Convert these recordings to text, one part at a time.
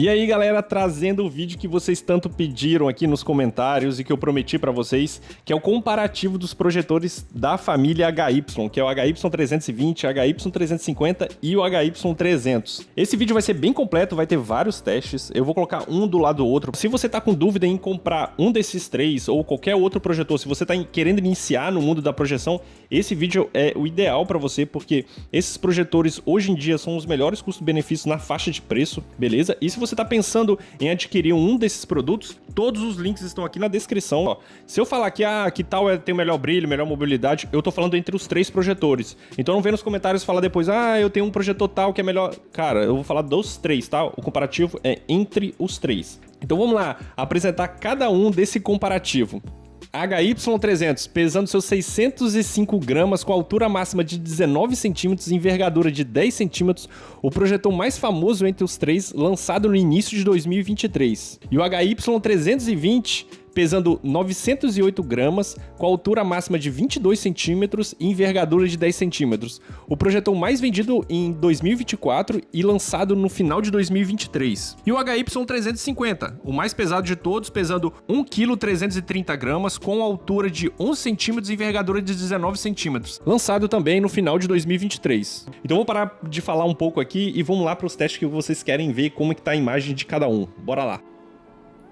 E aí galera, trazendo o vídeo que vocês tanto pediram aqui nos comentários e que eu prometi pra vocês, que é o comparativo dos projetores da família HY, que é o HY320, HY350 e o HY300. Esse vídeo vai ser bem completo, vai ter vários testes, eu vou colocar um do lado do outro. Se você tá com dúvida em comprar um desses três ou qualquer outro projetor, se você tá querendo iniciar no mundo da projeção, esse vídeo é o ideal pra você, porque esses projetores hoje em dia são os melhores custo-benefícios na faixa de preço, beleza? E se você está pensando em adquirir um desses produtos, todos os links estão aqui na descrição. Ó. Se eu falar que tal tem o melhor brilho, melhor mobilidade, eu tô falando entre os três projetores. Então não vem nos comentários falar depois, eu tenho um projetor tal que é melhor. Cara, eu vou falar dos três, tá? O comparativo é entre os três. Então vamos lá, apresentar cada um desse comparativo. HY300, pesando seus 605 gramas, com altura máxima de 19 centímetros e envergadura de 10 centímetros, o projetor mais famoso entre os três, lançado no início de 2023. E o HY320, pesando 908 gramas, com altura máxima de 22 centímetros e envergadura de 10 centímetros. O projetor mais vendido em 2024 e lançado no final de 2023. E o HY350, o mais pesado de todos, pesando 1,330 kg, com altura de 11 centímetros e envergadura de 19 centímetros. Lançado também no final de 2023. Então vou parar de falar um pouco aqui e vamos lá para os testes que vocês querem ver como é que tá a imagem de cada um. Bora lá!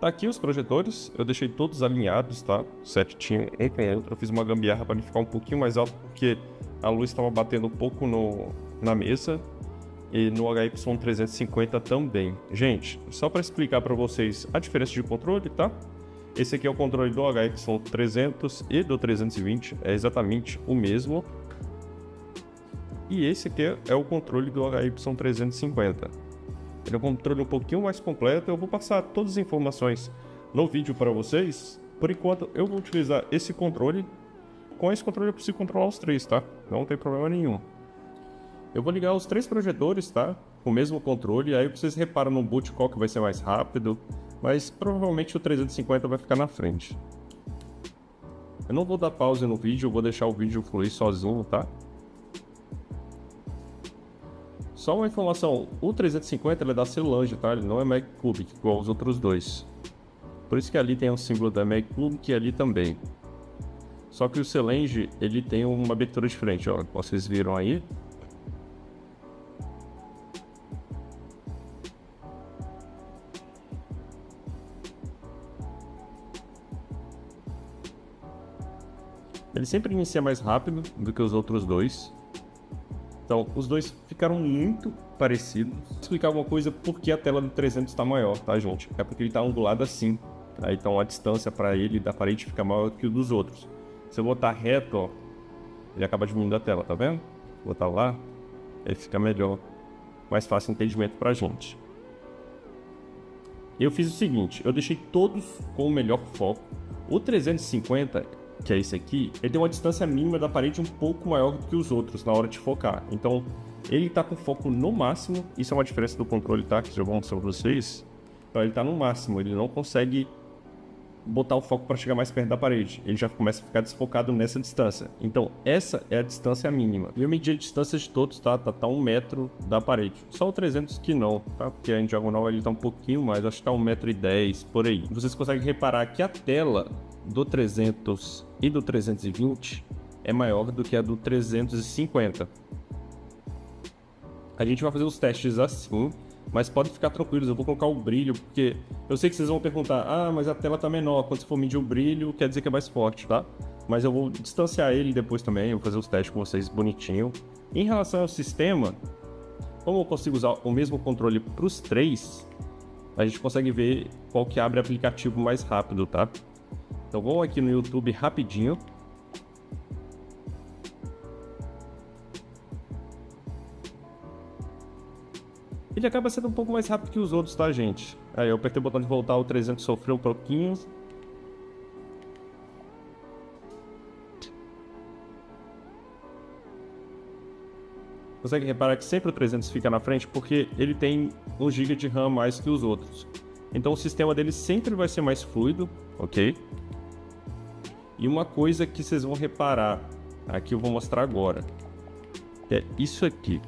Tá aqui os projetores, eu deixei todos alinhados, tá? Certinho, eu fiz uma gambiarra para ele ficar um pouquinho mais alto, porque a luz estava batendo um pouco na mesa, e no HY350 também. Gente, só para explicar para vocês a diferença de controle, tá? Esse aqui é o controle do HY300 e do 320, é exatamente o mesmo. E esse aqui é o controle do HY350. Ele é um controle um pouquinho mais completo, eu vou passar todas as informações no vídeo para vocês. Por enquanto, eu vou utilizar esse controle. Com esse controle eu preciso controlar os três, tá? Não tem problema nenhum. Eu vou ligar os três projetores, tá? Com o mesmo controle, aí vocês reparam no boot qual que vai ser mais rápido, mas provavelmente o 350 vai ficar na frente. Eu não vou dar pausa no vídeo, eu vou deixar o vídeo fluir sozinho, tá? Só uma informação, o 350 ele é da Celange, tá? Ele não é Mag Cubic, igual os outros dois. Por isso que ali tem o símbolo da Mag Cubic e ali também. Só que o Celange, ele tem uma abertura diferente, ó. Vocês viram aí. Ele sempre inicia mais rápido do que os outros dois. Então, os dois ficaram muito parecidos. Vou explicar uma coisa por que a tela do 300 está maior, tá, gente? É porque ele está angulado assim. Tá? Então, a distância para ele da parede fica maior que o dos outros. Se eu botar reto, ó, ele acaba diminuindo a tela, tá vendo? Vou botar lá, ele fica melhor. Mais fácil entendimento pra gente. Eu fiz o seguinte, eu deixei todos com o melhor foco. O 350... que é esse aqui, ele tem uma distância mínima da parede um pouco maior do que os outros na hora de focar. Então, ele tá com foco no máximo. Isso é uma diferença do controle, tá? Que eu vou mostrar pra vocês. Então, ele tá no máximo. Ele não consegue botar o foco para chegar mais perto da parede. Ele já começa a ficar desfocado nessa distância. Então, essa é a distância mínima. Eu medi a distância de todos, tá? Tá 1 metro da parede. Só o 300 que não, tá? Porque em diagonal ele tá um pouquinho mais. Acho que tá 1,10 m por aí. Vocês conseguem reparar que a tela do 300 e do 320 é maior do que a do 350. A gente vai fazer os testes assim, mas pode ficar tranquilos, eu vou colocar o brilho, porque eu sei que vocês vão perguntar, mas a tela tá menor, quando você for medir o brilho, quer dizer que é mais forte, tá? Mas eu vou distanciar ele depois também, eu vou fazer os testes com vocês bonitinho. Em relação ao sistema, como eu consigo usar o mesmo controle para os três, a gente consegue ver qual que abre aplicativo mais rápido, tá? Então vamos aqui no YouTube rapidinho. Ele acaba sendo um pouco mais rápido que os outros, tá, gente? Aí eu apertei o botão de voltar, o 300 sofreu um pouquinho. Consegue reparar que sempre o 300 fica na frente porque ele tem 1 GB de RAM a mais que os outros. Então o sistema dele sempre vai ser mais fluido, ok? E uma coisa que vocês vão reparar, aqui eu vou mostrar agora, é isso aqui.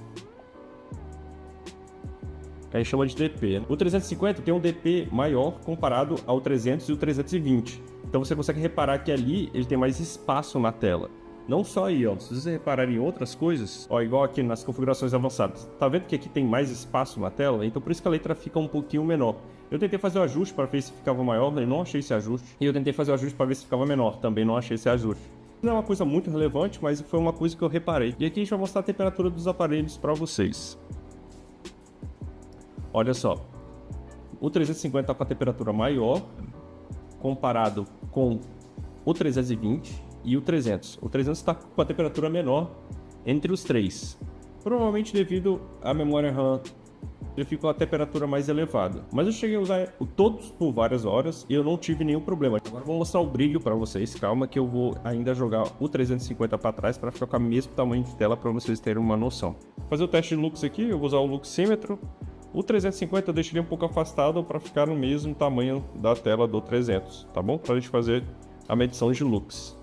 que a gente chama de DP. O 350 tem um DP maior comparado ao 300 e o 320. Então você consegue reparar que ali ele tem mais espaço na tela. Não só aí, ó. Se você reparar em outras coisas, ó, igual aqui nas configurações avançadas, tá vendo que aqui tem mais espaço na tela? Então por isso que a letra fica um pouquinho menor. Eu tentei fazer o ajuste para ver se ficava maior, mas não achei esse ajuste. E eu tentei fazer o ajuste para ver se ficava menor, também não achei esse ajuste. Não é uma coisa muito relevante, mas foi uma coisa que eu reparei. E aqui a gente vai mostrar a temperatura dos aparelhos para vocês. Olha só, o 350 está com a temperatura maior comparado com o 320 e o 300. O 300 está com a temperatura menor entre os três. Provavelmente devido à memória RAM, ele fica com a temperatura mais elevada. Mas eu cheguei a usar todos por várias horas e eu não tive nenhum problema. Agora eu vou mostrar o brilho para vocês. Calma que eu vou ainda jogar o 350 para trás para ficar com o mesmo tamanho de tela para vocês terem uma noção. Vou fazer o teste de lux aqui, eu vou usar o luxímetro. O 350 eu deixaria um pouco afastado para ficar no mesmo tamanho da tela do 300, tá bom? Para a gente fazer a medição de lux.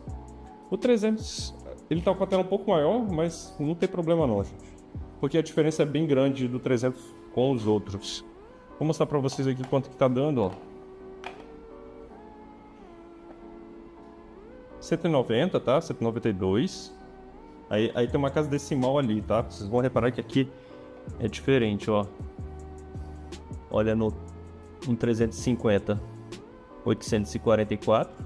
O 300, ele tá com a tela um pouco maior, mas não tem problema não, gente. Porque a diferença é bem grande do 300 com os outros. Vou mostrar para vocês aqui quanto que tá dando, ó. 190, tá? 192. Aí tem uma casa decimal ali, tá? Vocês vão reparar que aqui é diferente, ó. Olha no 350, 844.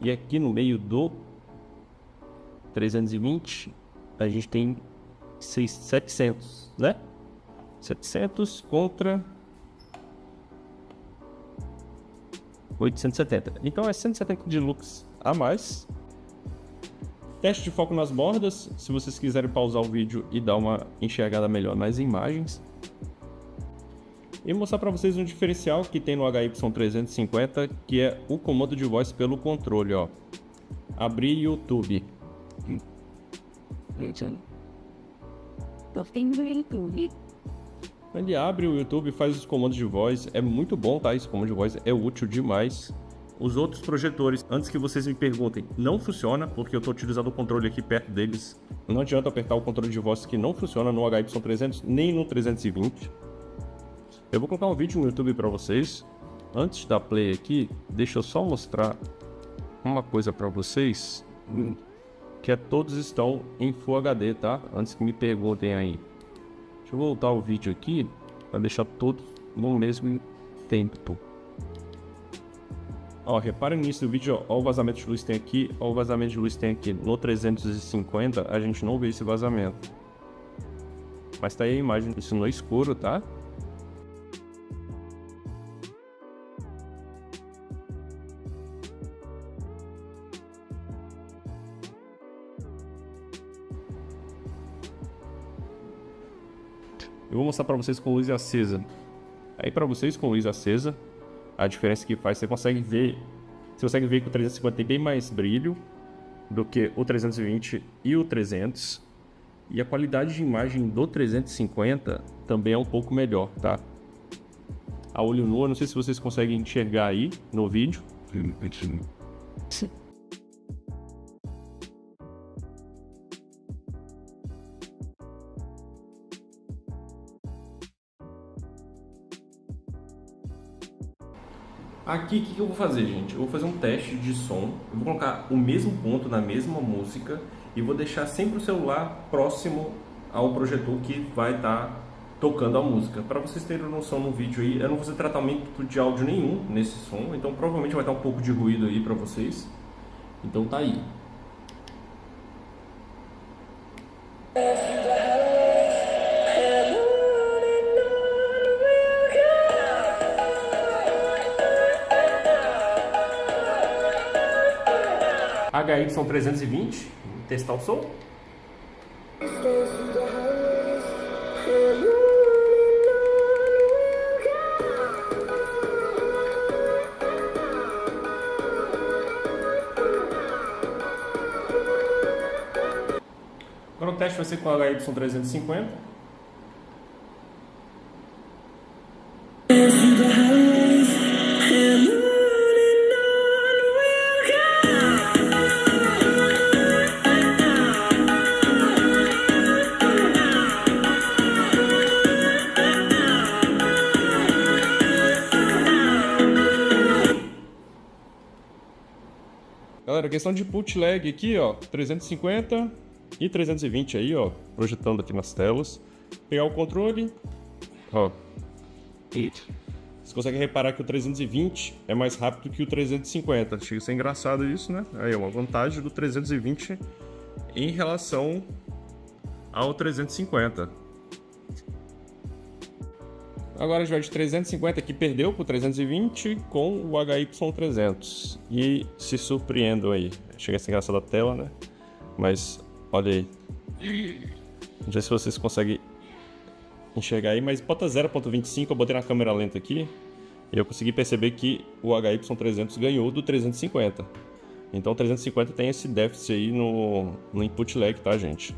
E aqui no meio do 320, a gente tem 700, né? 700 contra 870. Então é 170 de lux a mais. Teste de foco nas bordas, se vocês quiserem pausar o vídeo e dar uma enxergada melhor nas imagens. E mostrar para vocês um diferencial que tem no HY350, que é o comando de voz pelo controle, ó. Abrir YouTube. Ele abre o YouTube e faz os comandos de voz. É muito bom, tá? Esse comando de voz é útil demais. Os outros projetores, antes que vocês me perguntem, não funciona, porque eu estou utilizando o controle aqui perto deles. Não adianta apertar o controle de voz que não funciona no HY300, nem no 320. Eu vou colocar um vídeo no YouTube para vocês. Antes de dar play aqui, deixa eu só mostrar uma coisa para vocês, que é todos estão em Full HD, tá? Antes que me perguntem aí. Deixa eu voltar o vídeo aqui para deixar todos no mesmo tempo. Ó, reparem nisso do vídeo, ó, o vazamento de luz tem aqui, ó, o vazamento de luz tem aqui. No 350 a gente não vê esse vazamento. Mas tá aí a imagem, isso no escuro, tá? Eu vou mostrar para vocês com luz acesa. Aí para vocês com luz acesa, a diferença que faz, você consegue ver que o 350 tem bem mais brilho do que o 320 e o 300. E a qualidade de imagem do 350 também é um pouco melhor, tá? A olho nu, eu não sei se vocês conseguem enxergar aí no vídeo. Aqui, o que eu vou fazer, gente? Eu vou fazer um teste de som. Eu vou colocar o mesmo ponto na mesma música e vou deixar sempre o celular próximo ao projetor que vai estar tocando a música. Para vocês terem noção no vídeo aí, eu não vou fazer tratamento de áudio nenhum nesse som, então provavelmente vai estar um pouco de ruído aí para vocês. Então tá aí. HY320, testar o som. Agora o teste vai ser com a HY350. Galera, questão de input lag aqui, ó, 350 e 320 aí, ó, projetando aqui nas telas. Pegar o controle, ó. Você consegue reparar que o 320 é mais rápido que o 350. Chega a ser engraçado isso, né? Aí é uma vantagem do 320 em relação ao 350. Agora a gente vai de 350 que perdeu pro 320 com o HY300. E se surpreendam aí. Chega a ser engraçado a tela, né? Mas olha aí. Não sei se vocês conseguem enxergar aí, mas bota 0.25, eu botei na câmera lenta aqui e eu consegui perceber que o HY300 ganhou do 350. Então o 350 tem esse déficit aí no input lag, tá, gente?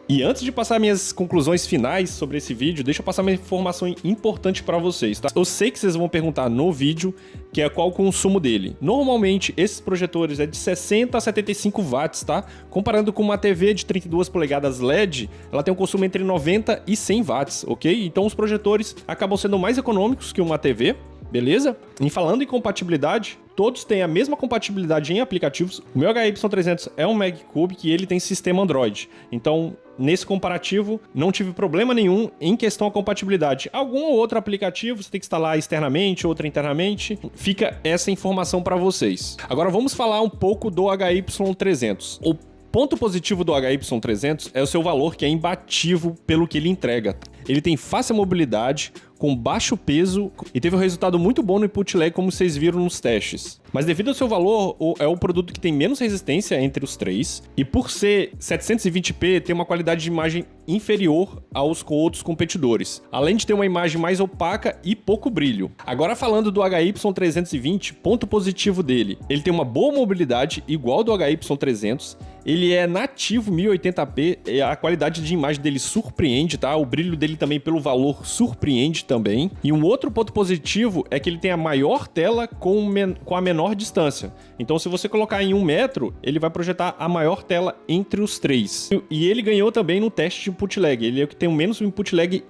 E antes de passar minhas conclusões finais sobre esse vídeo, deixa eu passar uma informação importante para vocês, tá? Eu sei que vocês vão perguntar no vídeo, que é qual o consumo dele. Normalmente, esses projetores é de 60 a 75 watts, tá? Comparando com uma TV de 32 polegadas LED, ela tem um consumo entre 90 e 100 watts, ok? Então os projetores acabam sendo mais econômicos que uma TV, beleza? E falando em compatibilidade, todos têm a mesma compatibilidade em aplicativos. O meu HY300 é um MagCube que ele tem sistema Android. Então, nesse comparativo, não tive problema nenhum em questão à compatibilidade. Algum ou outro aplicativo você tem que instalar externamente, outro internamente. Fica essa informação para vocês. Agora vamos falar um pouco do HY300. O ponto positivo do HY300 é o seu valor, que é imbatível pelo que ele entrega. Ele tem fácil mobilidade, com baixo peso e teve um resultado muito bom no input lag, como vocês viram nos testes. Mas devido ao seu valor, é o produto que tem menos resistência entre os três, e por ser 720p, tem uma qualidade de imagem inferior aos outros competidores, além de ter uma imagem mais opaca e pouco brilho. Agora falando do HY320, ponto positivo dele, ele tem uma boa mobilidade, igual do HY300, ele é nativo 1080p, a qualidade de imagem dele surpreende, tá? O brilho dele também, pelo valor, surpreende também. E um outro ponto positivo é que ele tem a maior tela com a menor distância. Então, se você colocar em 1 metro, ele vai projetar a maior tela entre os três. E ele ganhou também no teste de input lag. Ele é o que tem o menos input lag.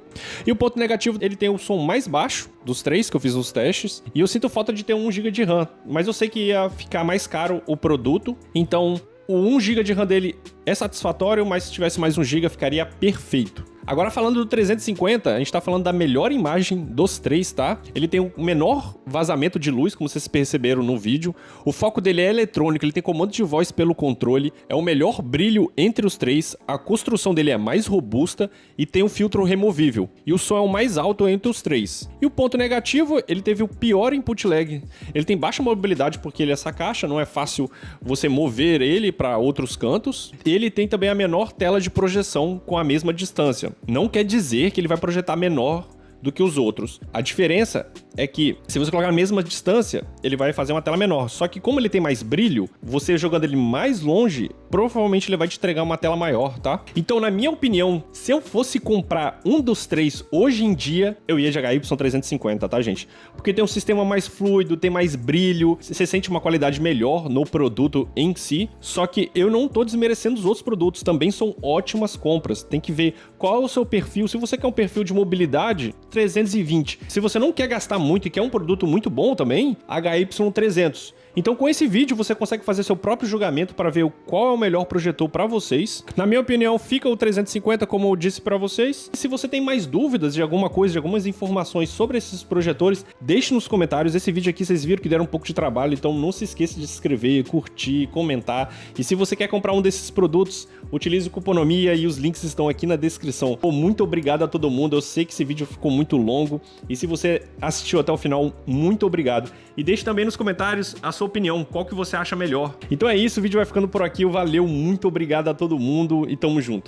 E o ponto negativo, ele tem o som mais baixo dos três que eu fiz nos testes. E eu sinto falta de ter 1 GB de RAM. Mas eu sei que ia ficar mais caro o produto. Então, o 1 GB de RAM dele é satisfatório, mas se tivesse mais 1 GB ficaria perfeito. Agora falando do 350, a gente tá falando da melhor imagem dos três, tá? Ele tem o menor vazamento de luz, como vocês perceberam no vídeo. O foco dele é eletrônico, ele tem comando de voz pelo controle, é o melhor brilho entre os três, a construção dele é mais robusta e tem um filtro removível. E o som é o mais alto entre os três. E o ponto negativo, ele teve o pior input lag. Ele tem baixa mobilidade porque ele é essa caixa, não é fácil você mover ele para outros cantos. Ele tem também a menor tela de projeção com a mesma distância. Não quer dizer que ele vai projetar menor do que os outros. A diferença é que, se você colocar a mesma distância, ele vai fazer uma tela menor. Só que como ele tem mais brilho, você jogando ele mais longe, provavelmente ele vai te entregar uma tela maior, tá? Então, na minha opinião, se eu fosse comprar um dos três hoje em dia, eu ia de HY350, tá, gente? Porque tem um sistema mais fluido, tem mais brilho, você sente uma qualidade melhor no produto em si. Só que eu não tô desmerecendo os outros produtos, também são ótimas compras. Tem que ver qual é o seu perfil. Se você quer um perfil de mobilidade, 320. Se você não quer gastar muito e quer um produto muito bom também, HY300. Então com esse vídeo você consegue fazer seu próprio julgamento para ver qual é o melhor projetor para vocês. Na minha opinião, fica o 350, como eu disse para vocês. E se você tem mais dúvidas de alguma coisa, de algumas informações sobre esses projetores, deixe nos comentários. Esse vídeo aqui vocês viram que deram um pouco de trabalho, então não se esqueça de se inscrever, curtir, comentar. E se você quer comprar um desses produtos, utilize o Cuponomia e os links estão aqui na descrição. Muito obrigado a todo mundo, eu sei que esse vídeo ficou muito longo. E se você assistiu até o final, muito obrigado. E deixe também nos comentários a sua opinião, qual que você acha melhor. Então é isso, o vídeo vai ficando por aqui, valeu, muito obrigado a todo mundo e tamo junto.